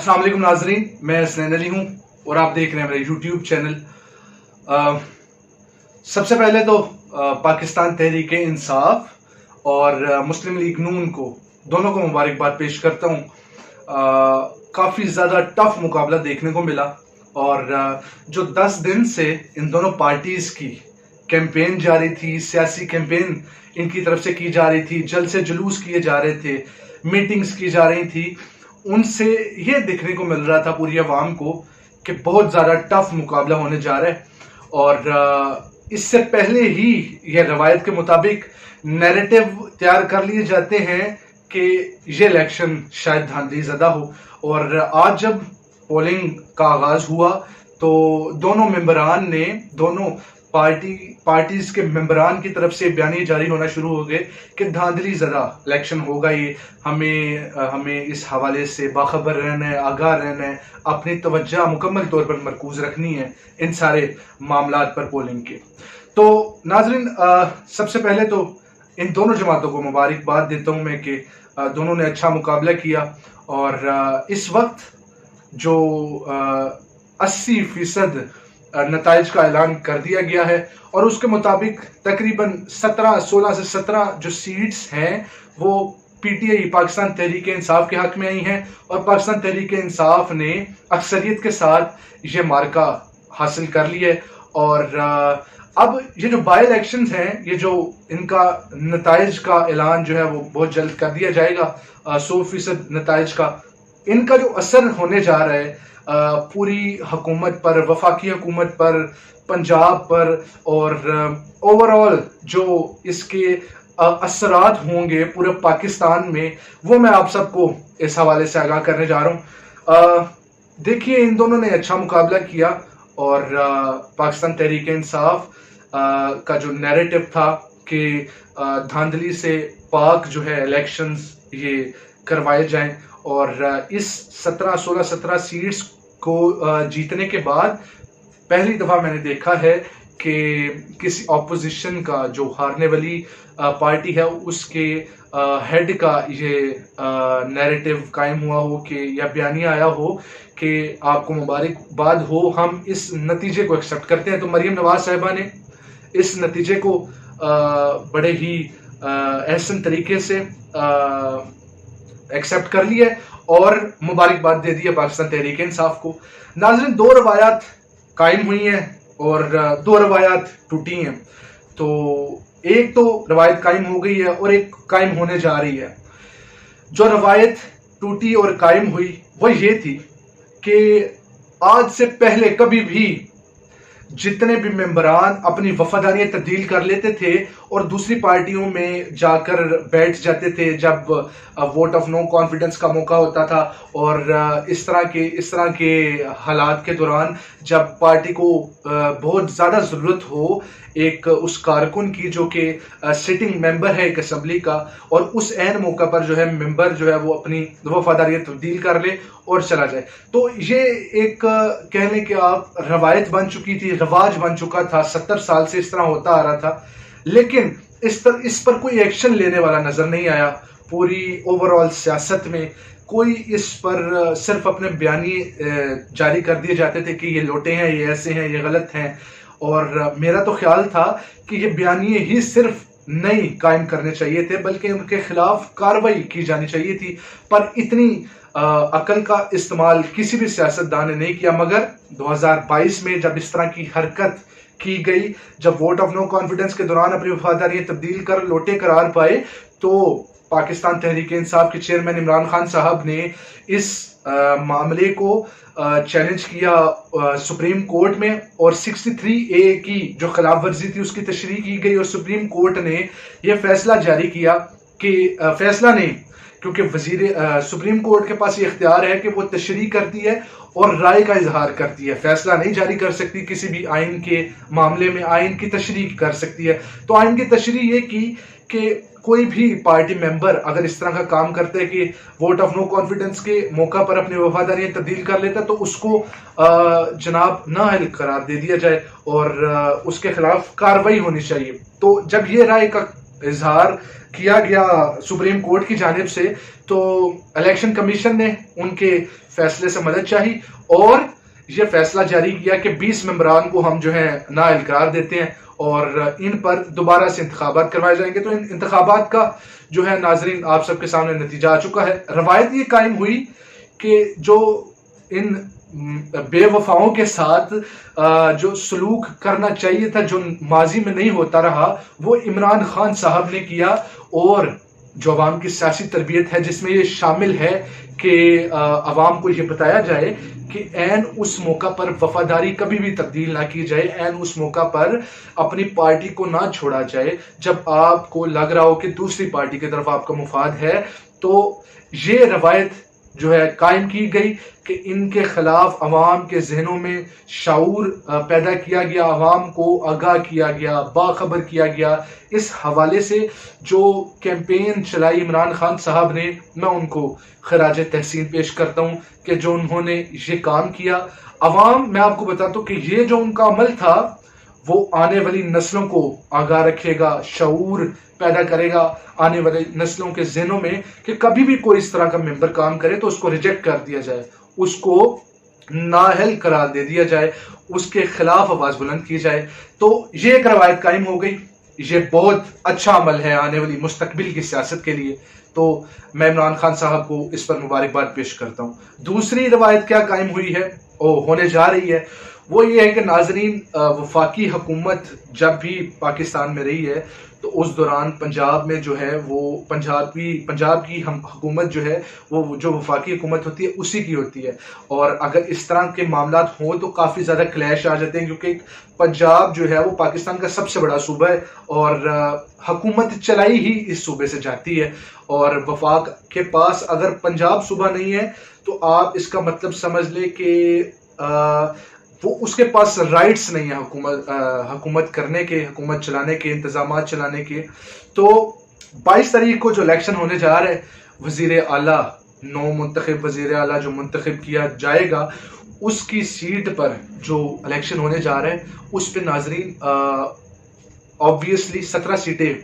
अस्सलाम वालेकुम नाजरीन, मैं हसनैन अली हूँ और आप देख रहे हैं मेरा यूट्यूब चैनल। सबसे पहले तो पाकिस्तान तहरीक इंसाफ और मुस्लिम लीग नून को दोनों को मुबारकबाद पेश करता हूँ। काफ़ी ज़्यादा टफ मुकाबला देखने को मिला और जो 10 दिन से इन दोनों पार्टीज़ की कैंपेन जारी थी, सियासी कैंपेन इनकी तरफ से की जा रही थी, जलसे जुलूस किए जा रहे थे, मीटिंग्स की जा रही थी, उनसे ये देखने को मिल रहा था पूरी आवाम को कि बहुत ज़्यादा टफ मुकाबला होने जा रहा है। और इससे पहले ही यह रवायत के मुताबिक नैरेटिव तैयार कर लिए जाते हैं कि ये इलेक्शन शायद धांधली ज़दा हो। और आज जब पोलिंग का आगाज़ हुआ तो दोनों मेंबरान ने, दोनों पार्टीज के मेंबरान की तरफ से बयानी जारी होना शुरू हो गए कि धांधली ज़दा इलेक्शन होगा, ये हमें इस हवाले से बाखबर रहना है, आगाह रहना है, अपनी तवज्जो मुकम्मल तौर पर मरकूज रखनी है इन सारे मामलात पर पोलिंग के। तो नाजरीन, सबसे पहले तो इन दोनों जमातों को मुबारकबाद देता हूँ मैं कि दोनों ने अच्छा मुकाबला किया। और इस वक्त जो 80% नताइज का ऐलान कर दिया गया है और उसके मुताबिक तकरीबन 16 से 17 जो सीट्स हैं वो पीटीआई पाकिस्तान तहरीक इंसाफ के हक में आई हैं और पाकिस्तान तहरीक इंसाफ ने अक्सरियत के साथ ये मार्का हासिल कर लिया है। और अब ये जो बाई इलेक्शंस हैं, ये जो इनका नताइज का ऐलान जो है वो बहुत जल्द कर दिया जाएगा, 100% नताइज का। इनका जो असर होने जा रहा है पूरी हुकूमत पर, वफाकी हुकूमत पर, पंजाब पर, और ओवरऑल जो इसके असरात होंगे पूरे पाकिस्तान में, वो मैं आप सबको इस हवाले से आगाह करने जा रहा हूँ। देखिए, इन दोनों ने अच्छा मुकाबला किया और पाकिस्तान तहरीक इंसाफ का जो नैरेटिव था कि धांधली से पाक जो है इलेक्शंस ये करवाए जाएं और इस 16 सीट्स को जीतने के बाद पहली दफ़ा मैंने देखा है कि किसी ऑपोजिशन का जो हारने वाली पार्टी है उसके हेड का ये नैरेटिव कायम हुआ हो कि या बयानिया आया हो कि आपको मुबारकबाद हो, हम इस नतीजे को एक्सेप्ट करते हैं। तो मरीम नवाज साहिबा ने इस नतीजे को बड़े ही एहसन तरीके से एक्सेप्ट कर लिया और मुबारकबाद दे दी है पाकिस्तान तहरीक इंसाफ को। नाज़रीन, 2 रवायात कायम हुई हैं और 2 रवायात टूटी हैं। तो एक तो रवायत कायम हो गई है और एक कायम होने जा रही है। जो रवायत टूटी और कायम हुई वो ये थी कि आज से पहले कभी भी जितने भी मेंबरान अपनी वफादारियां तब्दील कर लेते थे और दूसरी पार्टियों में जाकर बैठ जाते थे जब वोट ऑफ नो कॉन्फिडेंस का मौका होता था, और इस तरह के हालात के दौरान जब पार्टी को बहुत ज़्यादा ज़रूरत हो एक उस कारकुन की जो कि सिटिंग मेंबर है एक असम्बली का, और उस ऐन मौका पर जो है मेंबर जो है वो अपनी वफादारियां तब्दील कर ले और चला जाए। तो ये एक कह लें कि आप रवायत बन चुकी थी, रिवाज बन चुका था, 70 साल से इस तरह होता आ रहा था। लेकिन इस पर कोई एक्शन लेने वाला नजर नहीं आया। पूरी ओवरऑल सियासत में कोई इस पर सिर्फ अपने बयानी जारी कर दिए जाते थे कि ये लोटे हैं, ये ऐसे हैं, ये गलत हैं। और मेरा तो ख्याल था कि ये बयानिए ही सिर्फ नहीं कायम करने चाहिए थे बल्कि उनके खिलाफ कार्रवाई की जानी चाहिए थी। पर इतनी अकल का इस्तेमाल किसी भी सियासतदान ने नहीं किया। मगर 2022 में जब इस तरह की हरकत की गई, जब वोट ऑफ नो कॉन्फिडेंस के दौरान अपनी वफादारियां तब्दील कर लोटे करार पाए, तो पाकिस्तान तहरीक इंसाफ के चेयरमैन इमरान खान साहब ने इस मामले को चैलेंज किया सुप्रीम कोर्ट में, और 63A की जो खिलाफ वर्जी थी उसकी तशरीह की गई और सुप्रीम कोर्ट ने यह फैसला जारी किया कि फैसला नहीं, क्योंकि सुप्रीम कोर्ट के पास ये इख्तियार है कि वो तशरीह करती है और राय का इजहार करती है, फैसला नहीं जारी कर सकती। किसी भी आइन के मामले में आइन की तशरीह कर सकती है। तो आइन की तशरीह ये की कि कोई भी पार्टी मेंबर अगर इस तरह का काम करता है कि वोट ऑफ नो कॉन्फिडेंस के मौका पर अपनी वफादारियां तब्दील कर लेता है तो उसको जनाब नाअहल करार दे दिया जाए और उसके खिलाफ कार्रवाई होनी चाहिए। तो जब ये राय का इजहार किया गया सुप्रीम कोर्ट की जानिब से, तो इलेक्शन कमीशन ने उनके फैसले से मदद चाही और ये फैसला जारी किया कि 20 मेंबरान को हम जो है नाअहल करार देते हैं और इन पर दोबारा से इंतखाबात करवाए जाएंगे। तो इन इंतखाबात का जो है नाजरीन आप सबके सामने नतीजा आ चुका है। रवायत ये कायम हुई कि जो इन बेवफाओं के साथ जो सलूक करना चाहिए था, जो माजी में नहीं होता रहा, वो इमरान खान साहब ने किया। और जो अवाम की सियासी तरबियत है जिसमें ये शामिल है कि अवाम को ये बताया जाए कि ऐन उस मौका पर वफादारी कभी भी तब्दील ना की जाए, ऐन उस मौका पर अपनी पार्टी को ना छोड़ा जाए जब आपको लग रहा हो कि दूसरी पार्टी की तरफ आपका मुफाद है। तो ये रवायत जो है कायम की गई कि इनके खिलाफ अवाम के जहनों में शाऊर पैदा किया गया, अवाम को आगाह किया गया, बाखबर किया गया। इस हवाले से जो कैंपेन चलाई इमरान खान साहब ने, मैं उनको खराज तहसीन पेश करता हूँ कि जो उन्होंने ये काम किया। अवाम, मैं आपको बताता हूँ कि ये जो उनका अमल था वो आने वाली नस्लों को आगाह रखेगा, शऊर पैदा करेगा आने वाली नस्लों के जहनों में कि कभी भी कोई इस तरह का मेंबर काम करे तो उसको रिजेक्ट कर दिया जाए, उसको नाअहल करार दे दिया जाए, उसके खिलाफ आवाज बुलंद की जाए। तो ये एक रवायत कायम हो गई। ये बहुत अच्छा अमल है आने वाली मुस्तकबिल की सियासत के लिए। तो मैं इमरान खान साहब को इस पर मुबारकबाद पेश करता हूँ। दूसरी रवायत क्या कायम हुई है और होने जा रही है, वो ये है कि नाजरीन, वफाकी हुकूमत जब भी पाकिस्तान में रही है तो उस दौरान पंजाब में जो है वो पंजाब की हम हुकूमत जो है वो जो वफाकी हुकूमत होती है उसी की होती है। और अगर इस तरह के मामलात हों तो काफ़ी ज़्यादा क्लैश आ जाते हैं, क्योंकि पंजाब जो है वो पाकिस्तान का सबसे बड़ा सूबा है और हुकूमत चलाई ही इस सूबे से जाती है। और वफाक के पास अगर पंजाब सूबा नहीं है तो आप इसका मतलब समझ ले कि वो उसके पास राइट्स नहीं है हुकूमत करने के, हुकूमत चलाने के, इंतजाम चलाने के। तो 22 तारीख को जो इलेक्शन होने जा रहे हैं, वजीर आला, 9 मुंतखब वजीर आला जो मुंतखब किया जाएगा, उसकी सीट पर जो इलेक्शन होने जा रहे हैं उस पर नाजरीन ऑब्वियसली 17 सीटें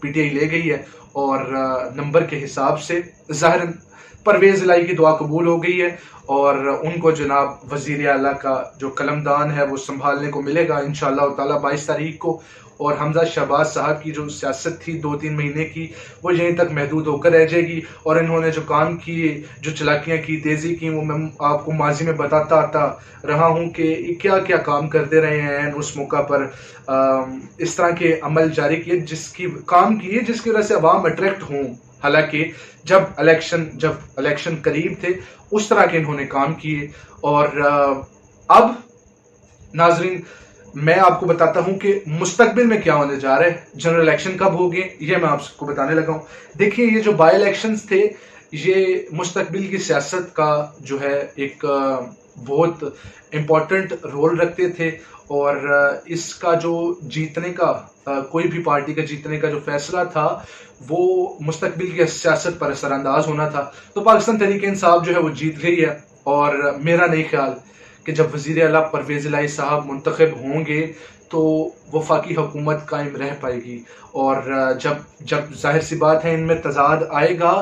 पीटीआई ले गई है और नंबर के हिसाब से जाहिर परवेज इलाही की दुआ कबूल हो गई है और उनको जनाब वजीर आला का जो कलमदान है वो संभालने को मिलेगा इंशाअल्लाह ताला 22 तारीख को। और हमजा शहबाज साहब की जो सियासत थी 2-3 महीने की, वो यहीं तक महदूद होकर रह जाएगी। और इन्होंने जो काम किए, जो चलाकियाँ की, तेज़ी की, वो मैं आपको माजी में बताता आता रहा हूँ कि क्या क्या काम करते रहे हैं। उस मौका पर इस तरह के अमल जारी किए, जिसकी वजह से अवाम अट्रैक्ट हों। हालांकि जब इलेक्शन करीब थे उस तरह के इन्होंने काम किए। और अब नाजरीन मैं आपको बताता हूं कि मुस्तकबिल में क्या होने जा रहा है, जनरल इलेक्शन कब होंगे ये मैं आपको बताने लगा हूं। देखिए, ये जो बाई इलेक्शंस थे ये मुस्तकबिल की सियासत का जो है एक बहुत इम्पोर्टेंट रोल रखते थे और इसका जो जीतने का कोई भी पार्टी का जीतने का जो फैसला था वो मुस्तकबिल की सियासत पर असरअंदाज होना था। तो पाकिस्तान तहरीक इंसाफ जो है वो जीत गई है और मेरा नहीं ख्याल कि जब वज़ीर आला परवेज़ इलाही साहब मुंतखब होंगे तो वफाकी हुकूमत कायम रह पाएगी। और जब जाहिर सी बात है इनमें तजाद आएगा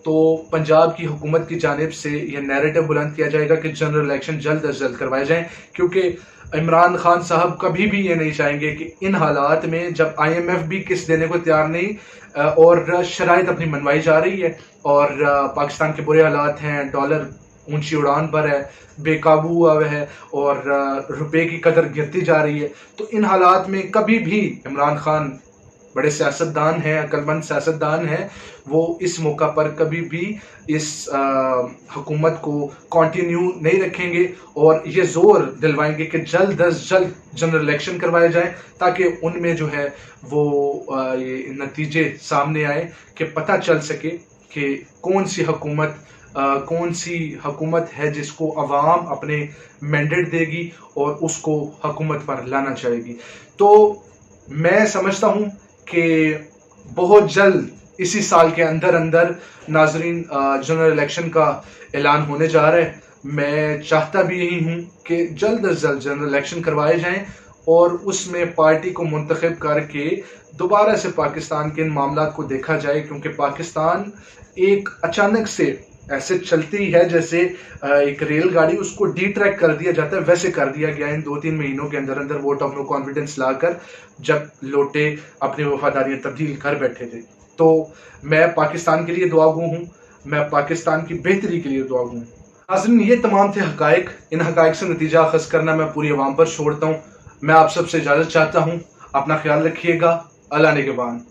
तो पंजाब की हुकूमत की जानिब से यह नैरेटिव बुलंद किया जाएगा कि जनरल इलेक्शन जल्द अज जल्द करवाए जाएं, क्योंकि इमरान खान साहब कभी भी ये नहीं चाहेंगे कि इन हालात में जब IMF भी किस्त देने को तैयार नहीं और शराइत अपनी मनवाई जा रही है और पाकिस्तान के बुरे हालात हैं, डॉलर ऊंची उड़ान पर है, बेकाबू हुआ है और रुपए की कदर गिरती जा रही है। तो इन हालात में कभी भी इमरान खान बड़े सियासतदान हैं, अक्लमंद सियासतदान हैं, वो इस मौका पर कभी भी इस हुकूमत को कंटिन्यू नहीं रखेंगे और ये जोर दिलवाएंगे कि जल्द अज जल्द जनरल इलेक्शन करवाए जाएं ताकि उनमें जो है वो ये नतीजे सामने आए कि पता चल सके कि कौन सी हुकूमत है जिसको अवाम अपने मैंडेट देगी और उसको हुकूमत पर लाना चाहेगी। तो मैं समझता हूँ कि बहुत जल्द इसी साल के अंदर नाजरीन जनरल इलेक्शन का ऐलान होने जा रहा है। मैं चाहता भी यही हूँ कि जल्द अज जल्द जनरल इलेक्शन करवाए जाएं और उसमें पार्टी को मुंतखब करके दोबारा से पाकिस्तान के इन मामलात को देखा जाए, क्योंकि पाकिस्तान एक अचानक से ऐसे चलती है जैसे एक रेलगाड़ी, उसको डिट्रैक कर दिया जाता है, वैसे कर दिया गया इन 2-3 महीनों के अंदर अंदर वोट ऑफ नो कॉन्फिडेंस लाकर, जब लोटे अपनी वफादारियां तब्दील कर बैठे थे। तो मैं पाकिस्तान के लिए दुआगो हूँ, मैं पाकिस्तान की बेहतरी के लिए दुआगो हूँ। नाज़रीन, ये तमाम थे हकायक। इन हकायक से नतीजा अखज़ करना मैं पूरी अवाम पर छोड़ता हूँ। मैं आप सबसे इजाज़त चाहता हूँ। अपना ख्याल रखिएगा। अल्लाह निगहबान।